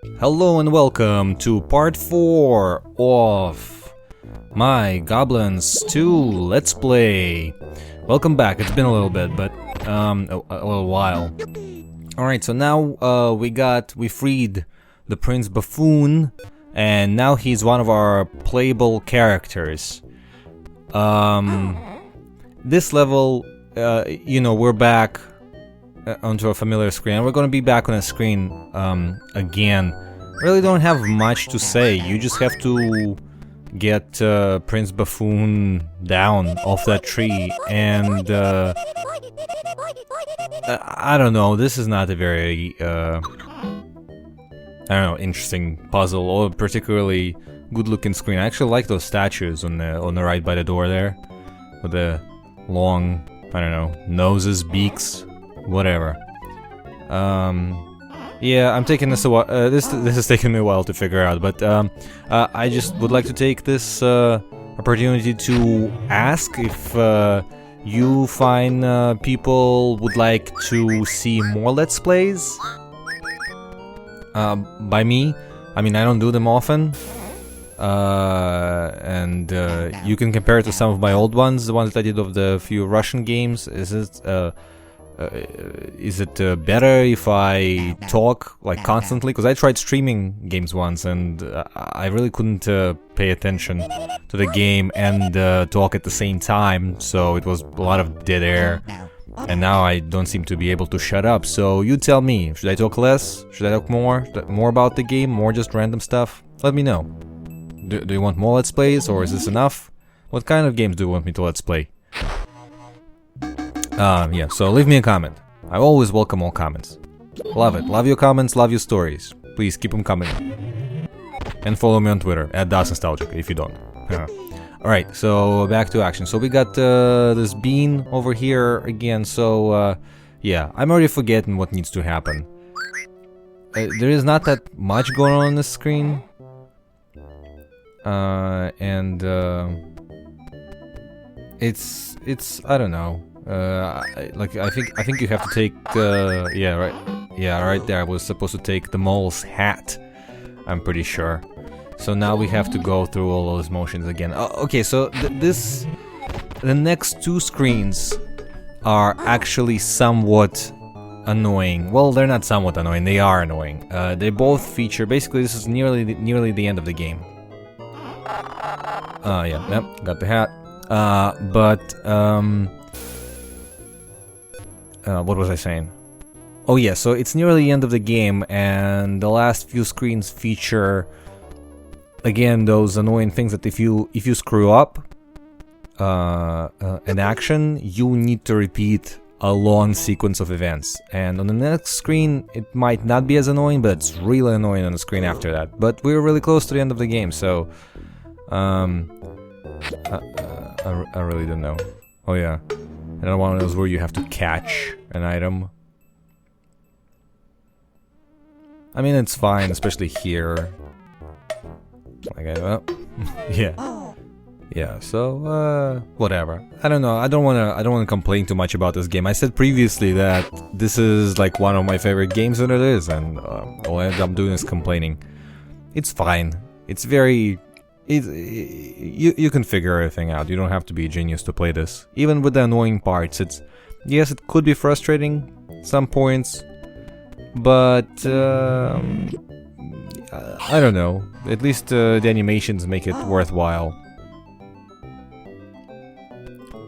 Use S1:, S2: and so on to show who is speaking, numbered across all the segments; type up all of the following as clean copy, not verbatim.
S1: Hello and welcome to part 4 of my Goblins 2 Let's Play. Welcome back. It's been a little bit, but a little while. Alright, so now we freed the Prince Buffoon, and now he's one of our playable characters. This level, we're back onto a familiar screen. We're gonna be back on a screen again. Really don't have much to say. You just have to get Prince Buffoon down off that tree, and I don't know. This is not a very interesting puzzle or particularly good-looking screen. I actually like those statues on the right by the door there, with the long, noses, beaks. Whatever. Yeah, I'm taking this a while. This is taking me a while to figure out, but I just would like to take this opportunity to ask if you fine people would like to see more Let's Plays. By me, I mean I don't do them often. And you can compare it to some of my old ones, the ones that I did of the few Russian games. Is it better if I talk like constantly? Because I tried streaming games once and I really couldn't pay attention to the game and talk at the same time, so it was a lot of dead air, and now I don't seem to be able to shut up. So you tell me, should I talk less? Should I talk more about the game? More just random stuff? Let me know. Do you want more Let's Plays, or is this enough? What kind of games do you want me to Let's Play? Yeah, so leave me a comment. I always welcome all comments. Love it. Love your comments, love your stories. Please keep them coming. And follow me on Twitter, @DasNostalgic, if you don't. Alright, so back to action. So we got this bean over here again, so yeah, I'm already forgetting what needs to happen. There is not that much going on this screen. It's I don't know. I think you have to take right there. I was supposed to take the mole's hat, I'm pretty sure. So now we have to go through all those motions again. Okay, so the next two screens are actually somewhat annoying. Well, they're not somewhat annoying, they are annoying. They both feature, basically this is nearly the end of the game. Got the hat. What was I saying? Oh yeah, so it's nearly the end of the game, and the last few screens feature again those annoying things that if you screw up an action, you need to repeat a long sequence of events. And on the next screen, it might not be as annoying, but it's really annoying on the screen after that. But we're really close to the end of the game, so I really don't know. Oh yeah. Another one of those where you have to catch an item. I mean, it's fine, especially here. Yeah, so, whatever. I don't know, I don't wanna complain too much about this game. I said previously that this is like one of my favorite games, and it is, and all I end up doing is complaining. It's fine. It's very... You can figure everything out. You don't have to be a genius to play this. Even with the annoying parts, yes, it could be frustrating at some points, but I don't know. At least the animations make it worthwhile.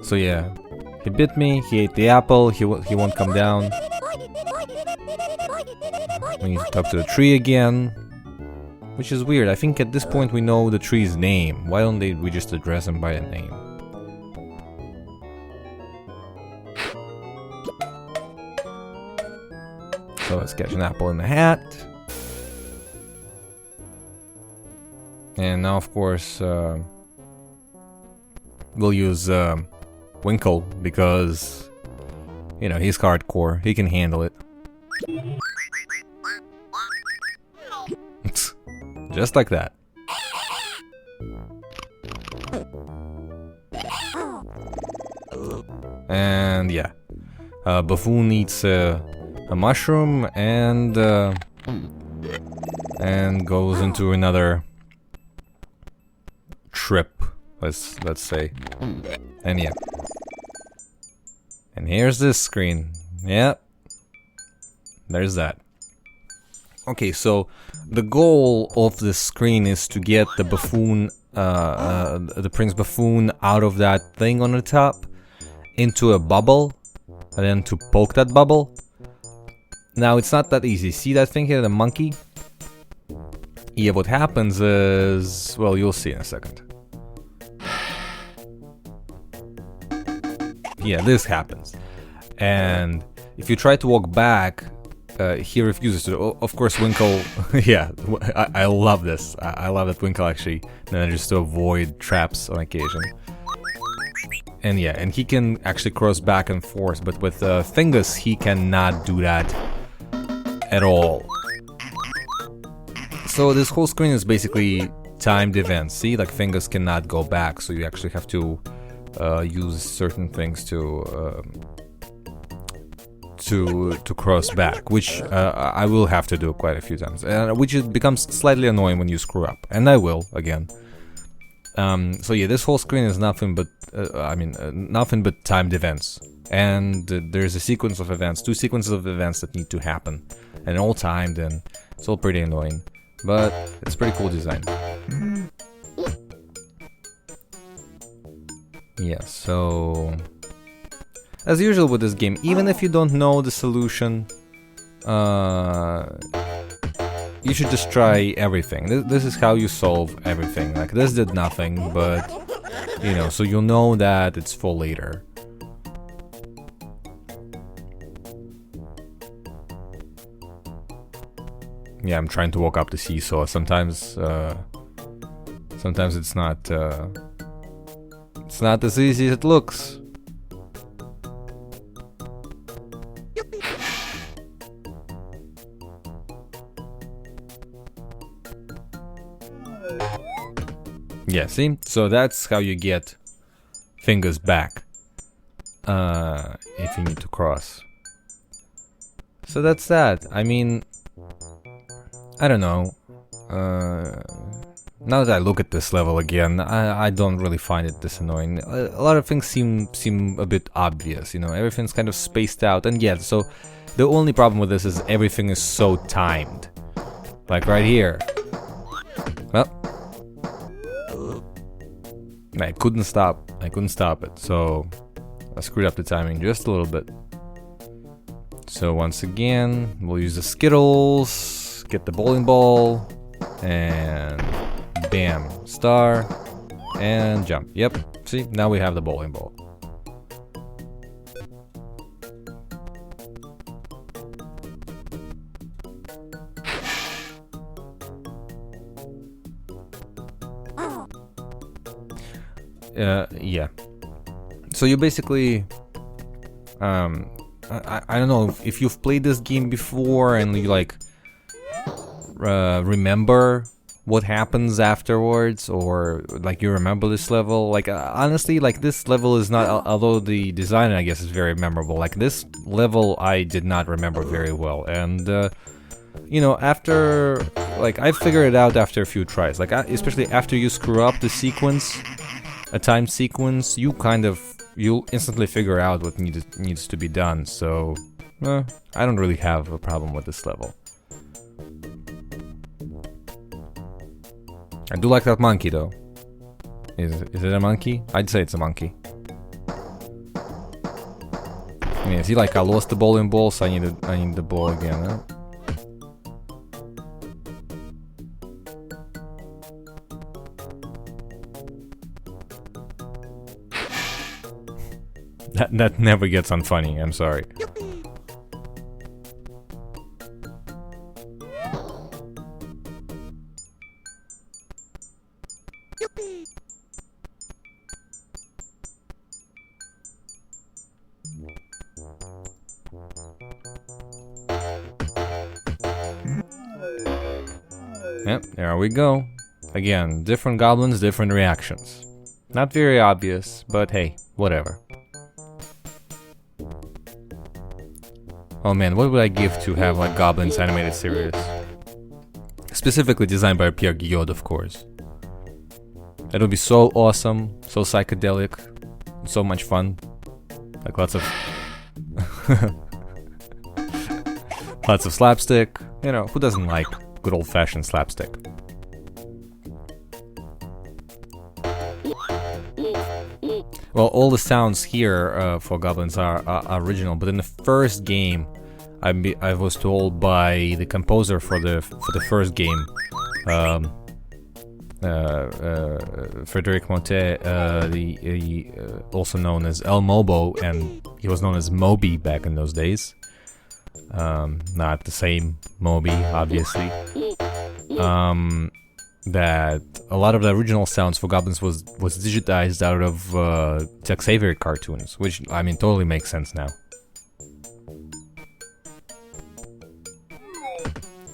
S1: So yeah, he bit me. He ate the apple. He won't come down. We need to talk to the tree again. Which is weird. I think at this point we know the tree's name. Why don't we just address him by the name? So let's catch an apple in the hat. And now, of course, we'll use Winkle because, he's hardcore. He can handle it. Just like that. And yeah, Buffoon eats a mushroom, and and goes into another trip, let's say. And yeah. And here's this screen. Yep. There's that. Okay, so the goal of this screen is to get the buffoon, the Prince Buffoon out of that thing on the top into a bubble, and then to poke that bubble. Now, it's not that easy. See that thing here, the monkey? Yeah, what happens is... well, you'll see in a second. Yeah, this happens. And if you try to walk back, he refuses to. Of course, Winkle... yeah, I love this. I love that Winkle actually manages to avoid traps on occasion. And yeah, and he can actually cross back and forth, but with Fingus, he cannot do that at all. So this whole screen is basically timed events. See, like Fingus cannot go back, so you actually have to use certain things to cross back, which I will have to do quite a few times, which becomes slightly annoying when you screw up, and I will again. So yeah, this whole screen is nothing but nothing but timed events, and there's a sequence of events, 2 sequences of events that need to happen, and all timed, and it's all pretty annoying, but it's pretty cool design. Yeah, so as usual with this game, even if you don't know the solution, you should just try everything. This is how you solve everything. Like, this did nothing, but, you know, so you'll know that it's for later. Yeah, I'm trying to walk up the seesaw. Sometimes it's not as easy as it looks. Yeah, see? So that's how you get Fingers back. If you need to cross. So that's that. I mean, I don't know. Now that I look at this level again, I don't really find it this annoying. A lot of things seem a bit obvious, you know, everything's kind of spaced out, and yeah, so the only problem with this is everything is so timed. Like right here. Well, I couldn't stop it, so I screwed up the timing just a little bit. So once again, we'll use the Skittles, get the bowling ball, and bam, star, and jump. Yep, see, now we have the bowling ball. Yeah. So you basically, I don't know if you've played this game before and you like remember what happens afterwards, or like you remember this level. Like honestly, like this level is not, although the design I guess is very memorable, like this level I did not remember very well, and you know, after, like, I figured it out after a few tries, like especially after you screw up the sequence, a timed sequence, you'll instantly figure out what needs to be done. So I don't really have a problem with this level. I do like that monkey though. Is it a monkey? I'd say it's a monkey. I mean, see, like I lost the bowling ball, so I need the ball again, huh? That never gets unfunny, I'm sorry. Yep, there we go. Again, different goblins, different reactions. Not very obvious, but hey, whatever. Oh man, what would I give to have like Goblins animated series? Specifically designed by Pierre Guillot, of course. It would be so awesome, so psychedelic, so much fun. Like lots of lots of slapstick. You know, who doesn't like good old-fashioned slapstick? Well, all the sounds here for Goblins are original, but in the first game, I was told by the composer for the first game, Frédéric Motet, also known as El Mobo, and he was known as Moby back in those days. Not the same Moby, obviously. That a lot of the original sounds for Goblins was digitized out of Tex Avery cartoons, which, I mean, totally makes sense now.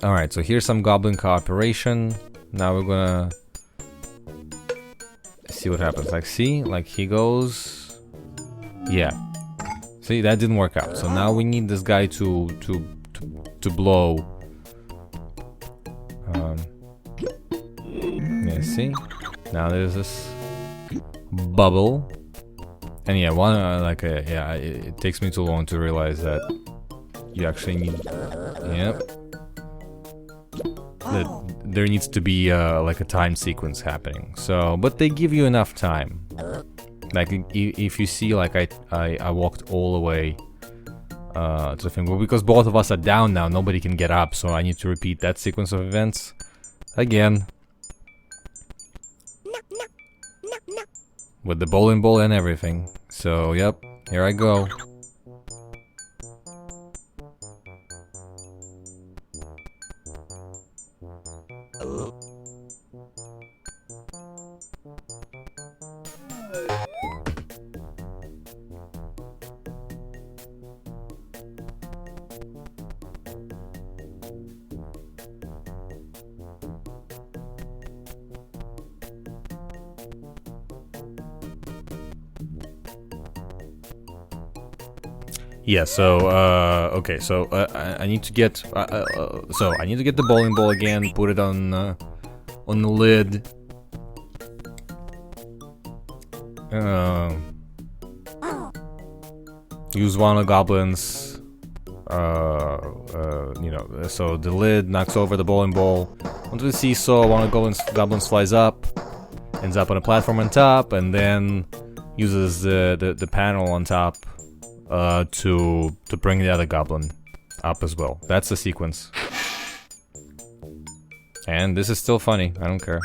S1: Alright, so here's some Goblin cooperation. Now we're gonna see what happens. Like, see? Like, he goes... Yeah. See, that didn't work out. So now we need this guy to blow... Yeah, see? Now there's this bubble. And yeah, it takes me too long to realize that you actually need... Yep. There needs to be like a time sequence happening. So, but they give you enough time. Like, if you see, like, I walked all the way to the thing. Well, because both of us are down now, nobody can get up, so I need to repeat that sequence of events again. With the bowling ball and everything. So, yep, here I go. Yeah, so okay, so I need to get I need to get the bowling ball again, put it on the lid. Use one of the goblins. You know, so the lid knocks over the bowling ball onto the seesaw. One of the goblins flies up, ends up on a platform on top, and then uses the panel on top to bring the other goblin up as well. That's the sequence. And this is still funny. I don't care.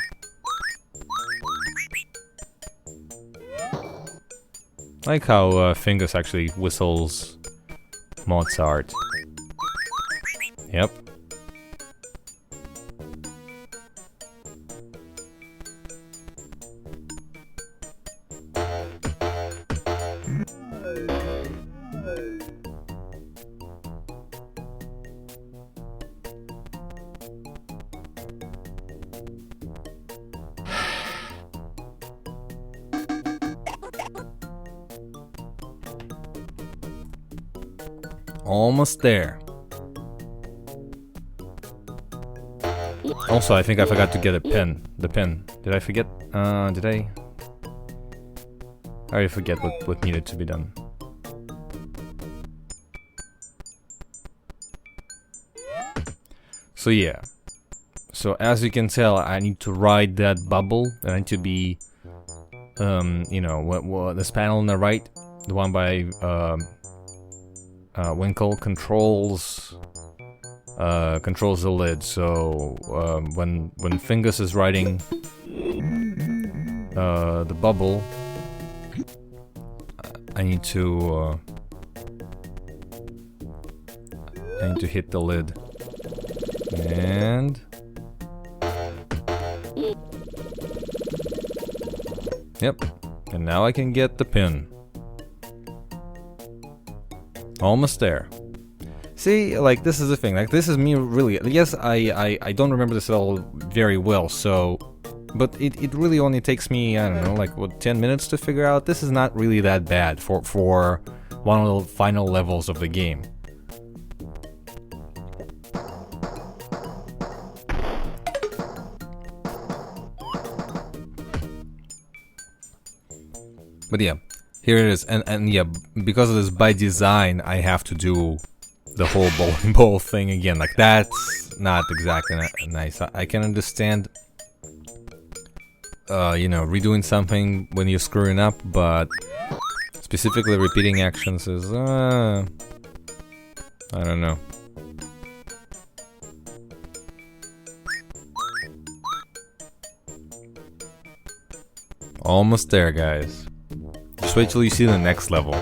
S1: I like how Fingus actually whistles Mozart. Yep. Almost there. Also, I think I forgot to get a pin. The pin. Did I forget? Did I? I already forget what needed to be done. So yeah. So as you can tell, I need to ride that bubble. I need to be, you know, this panel on the right, the one by Winkle controls the lid. So when Fingus is riding the bubble, I need to hit the lid, and yep, and now I can get the pin. Almost there. See, like, this is the thing. Like, this is me really. Yes, I don't remember this at all very well, so... But it really only takes me, I don't know, like, what, 10 minutes to figure out? This is not really that bad for one of the final levels of the game. But yeah, here it is. And yeah, because of this, by design, I have to do the whole bowling ball thing again. Like, that's not exactly nice. I can understand, you know, redoing something when you're screwing up, but specifically repeating actions is, I don't know. Almost there, guys. Just wait till you see the next level.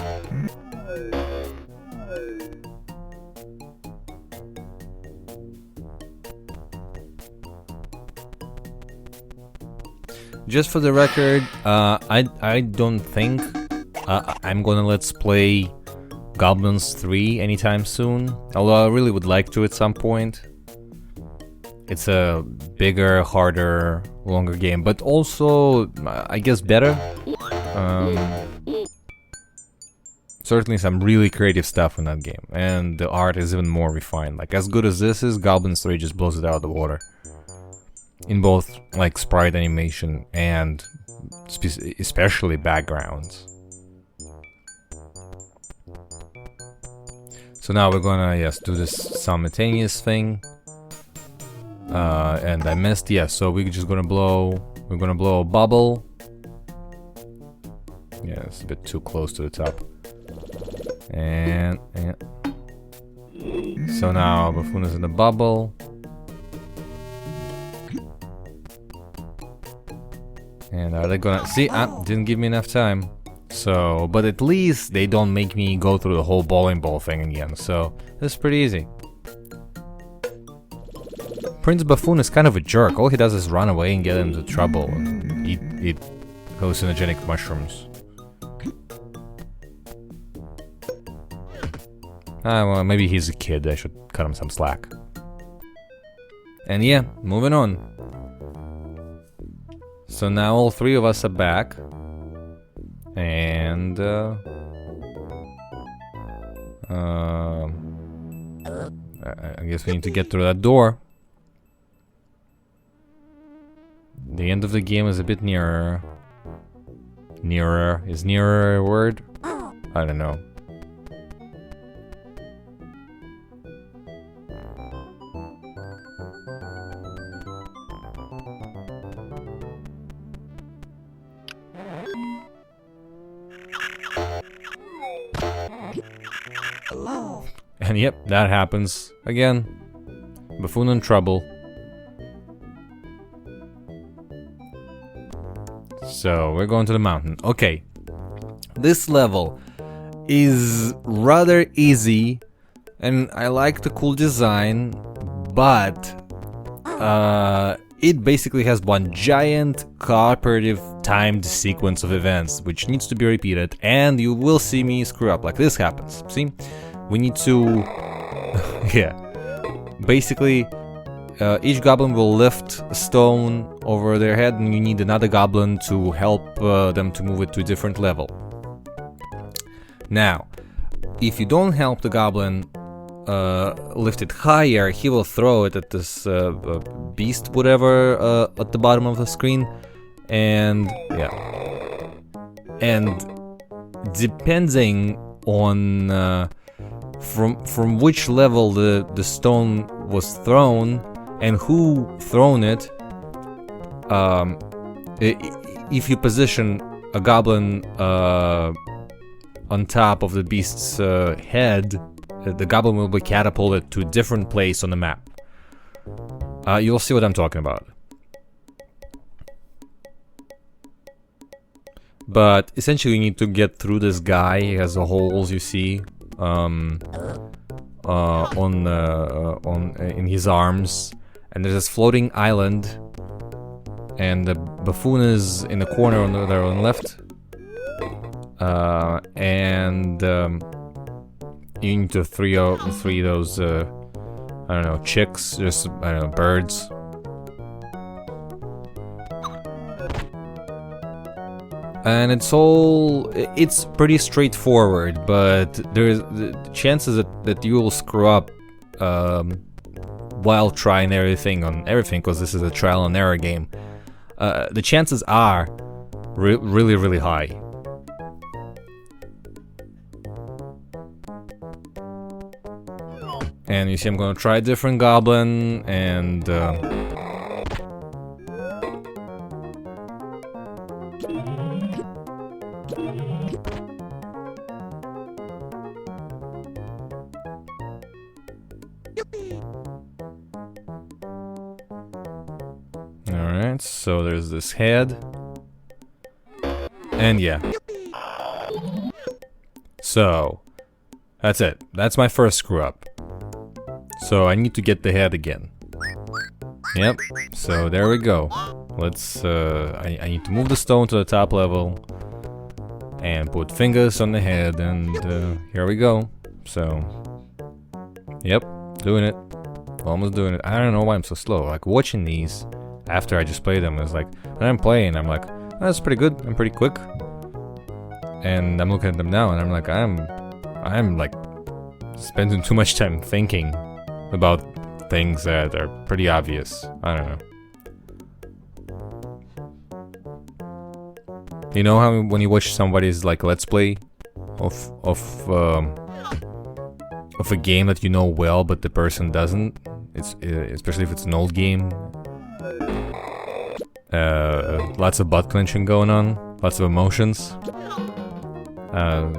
S1: Just for the record, I don't think I'm gonna let's play Gobliins 3 anytime soon. Although I really would like to at some point. It's a bigger, harder, longer game, but also, I guess, better. Certainly some really creative stuff in that game, and the art is even more refined. Like, as good as this is, Gobliins 3 just blows it out of the water. In both, like, sprite animation and especially backgrounds. So now we're gonna, yes, do this simultaneous thing. And I missed, yes, so we're just gonna blow a bubble. Yeah, it's a bit too close to the top. And so now Buffoon is in the bubble. And are they gonna see? Didn't give me enough time. So, but at least they don't make me go through the whole bowling ball thing again. So it's pretty easy. Prince Buffoon is kind of a jerk. All he does is run away and get into trouble and eat hallucinogenic mushrooms. Well, maybe he's a kid. I should cut him some slack. And yeah, moving on. So now all three of us are back. And I guess we need to get through that door. The end of the game is a bit nearer. Nearer. Is nearer a word? I don't know. And yep, that happens. Again. Buffoon in trouble. So, we're going to the mountain. Okay. This level is rather easy, and I like the cool design, but it basically has one giant cooperative timed sequence of events, which needs to be repeated, and you will see me screw up, like this happens. See? We need to... yeah. Basically... each goblin will lift a stone over their head, and you need another goblin to help them to move it to a different level. Now, if you don't help the goblin lift it higher, he will throw it at this beast, whatever, at the bottom of the screen, and yeah. And depending on from which level the stone was thrown, and who thrown it, if you position a goblin on top of the beast's head, the goblin will be catapulted to a different place on the map. You'll see what I'm talking about. But essentially you need to get through this guy. He has the holes you see in his arms. And there's this floating island, and the Buffoon is in the corner on the left, and you need to free those I don't know, chicks, just I don't know, birds. And it's pretty straightforward, but there's the chances that you will screw up while trying everything, because this is a trial and error game. The chances are really, really high. And you see I'm gonna try a different goblin, and alright, so there's this head. And yeah. So, that's it. That's my first screw up. So I need to get the head again. Yep, so there we go. Let's, I need to move the stone to the top level. And put fingers on the head, and here we go. So, yep, doing it. Almost doing it. I don't know why I'm so slow. Like, watching these after I just played them is like, when I'm playing, I'm like, oh, that's pretty good. I'm pretty quick. And I'm looking at them now, and I'm like, I'm like spending too much time thinking about things that are pretty obvious. I don't know. You know how when you watch somebody's like let's play of a game that you know well, but the person doesn't. It's especially if it's an old game. Lots of butt clenching going on, lots of emotions.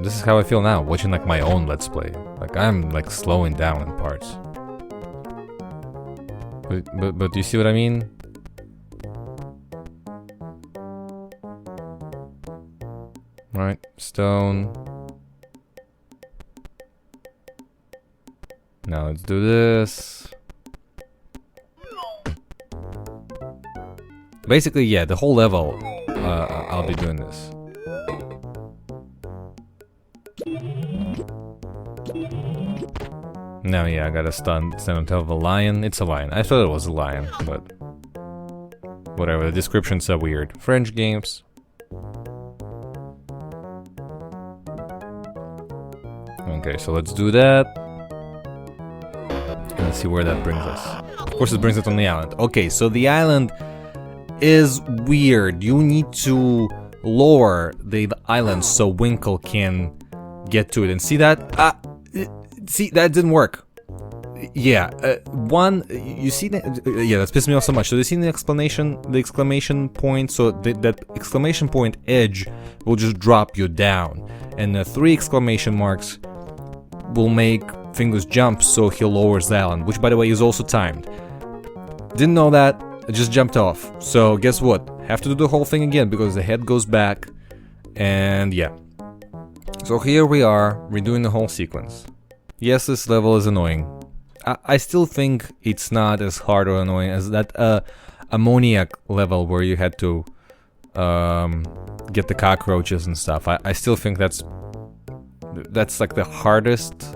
S1: This is how I feel now, watching like my own let's play. Like I'm like slowing down in parts. But do you see what I mean? Right, stone. Now let's do this. Basically, yeah, the whole level, I'll be doing this. Now, yeah, I gotta stand on top of a lion. It's a lion. I thought it was a lion, but whatever. The descriptions are weird. French games. Okay, so let's do that. And let's see where that brings us. Of course, it brings us on the island. Okay, so the island is weird. You need to lower the island so Winkle can get to it. And see that? See, that didn't work. Yeah, you see that? Yeah, that's pissed me off so much. So you see the exclamation point, so that exclamation point edge will just drop you down. And the 3 exclamation marks will make Fingers jump so he lowers the island, which by the way is also timed. Didn't know that, I just jumped off. So guess what? Have to do the whole thing again because the head goes back. And yeah. So here we are, redoing the whole sequence. Yes, this level is annoying. I still think it's not as hard or annoying as that ammoniac level where you had to get the cockroaches and stuff. I still think that's like the hardest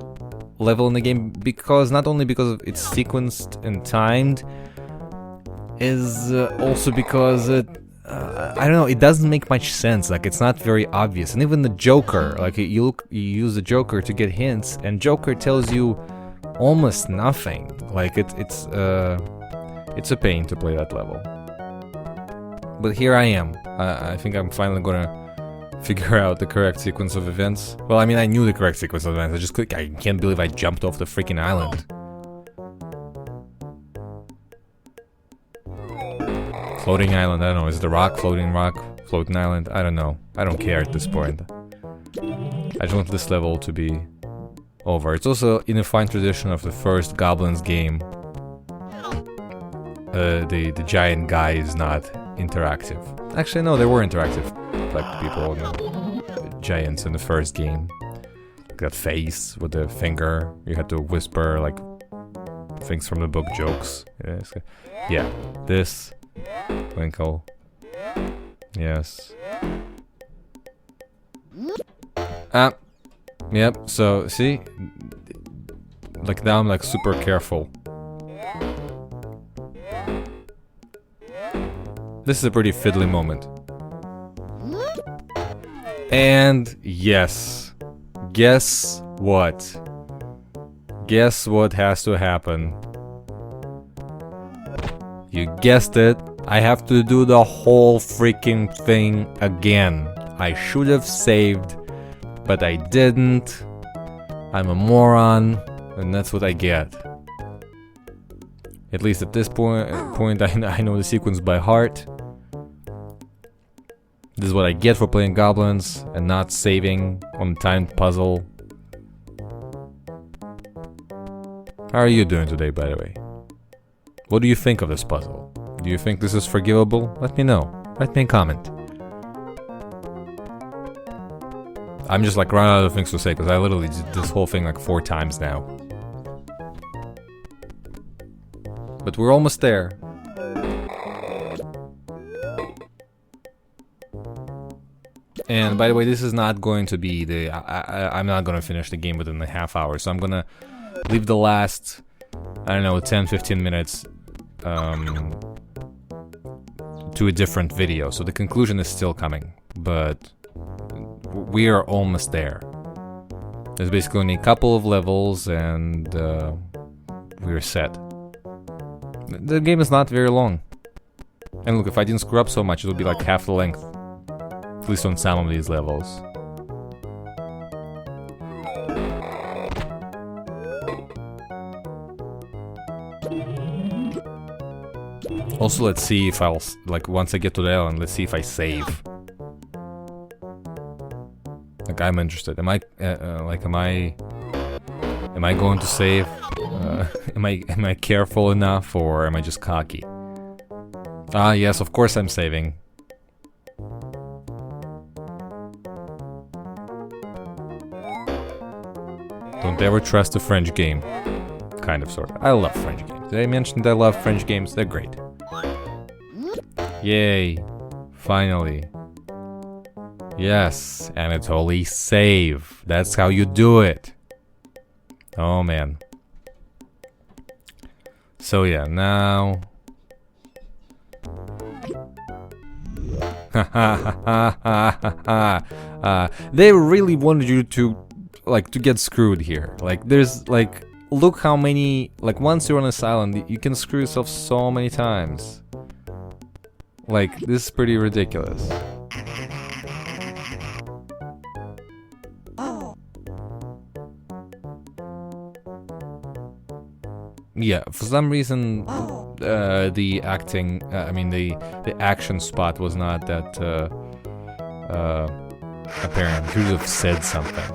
S1: level in the game, because not only because it's sequenced and timed, is also because it I don't know, it doesn't make much sense. Like, it's not very obvious. And even the Joker, like you use the Joker to get hints, and Joker tells you almost nothing. Like it's a pain to play that level. But here I am. I think I'm finally gonna figure out the correct sequence of events. Well, I mean, I knew the correct sequence of events. I can't believe I jumped off the freaking island. Floating island, I don't know, is it a rock, floating island? I don't know. I don't care at this point. I just want this level to be over. It's also in a fine tradition of the first Goblins game. The giant guy is not interactive. Actually, no, they were interactive. Like people, the giants in the first game. Like that face with the finger. You had to whisper like things from the book, jokes. Yeah, this. Winkle. Yes. Yep, so, see? Like, now I'm, like, super careful. This is a pretty fiddly moment. And, yes. Guess what? Guess what has to happen? You guessed it. I have to do the whole freaking thing again. I should have saved, but I didn't. I'm a moron. and that's what I get. At least at this point I know the sequence by heart. This is what I get for playing Goblins and not saving on a timed puzzle. How are you doing today, by the way? What do you think of this puzzle? Do you think this is forgivable? Let me know. Write me a comment. I'm just like running out of things to say because I literally did this whole thing like 4 times now. But we're almost there. And by the way, this is not going to be the... I'm not going to finish the game within a half hour, so I'm going to leave the last, I don't know, 10-15 minutes to a different video. So the conclusion is still coming, but we are almost there. There's basically only a couple of levels and we're set. The game is not very long. And look, if I didn't screw up so much, it would be like half the length. At least on some of these levels. Also, let's see if I'll, like, once I get to the island, let's see if I save. Like, I'm interested. Am I going to save? Am I careful enough, or am I just cocky? Ah, yes, of course I'm saving. Don't ever trust a French game. Kind of, sort of. I love French games. Did I mention that I love French games? They're great. Yay. Finally. Yes, Anatoly, save. That's how you do it. Oh, man. So, yeah, now... They really wanted you to, like, to get screwed here. Like, there's, like, look how many, like, once you're on this island, you can screw yourself so many times. Like, this is pretty ridiculous. Yeah, for some reason, the acting, the action spot was not that apparent. You should have said something.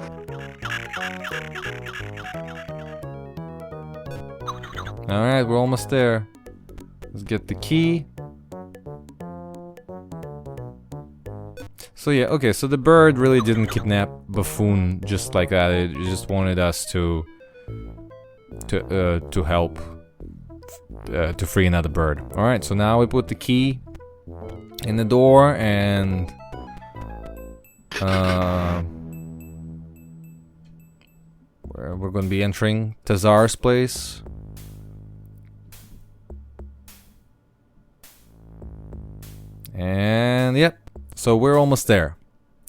S1: Alright, we're almost there. Let's get the key. So yeah, okay, so the bird really didn't kidnap Buffoon just like that. It just wanted us to help to free another bird. Alright, so now we put the key in the door and we're gonna be entering Tazar's place. And yep, so we're almost there.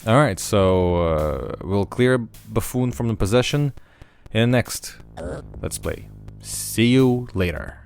S1: Alright, so we'll clear Buffoon from the possession in the next Let's Play. See you later.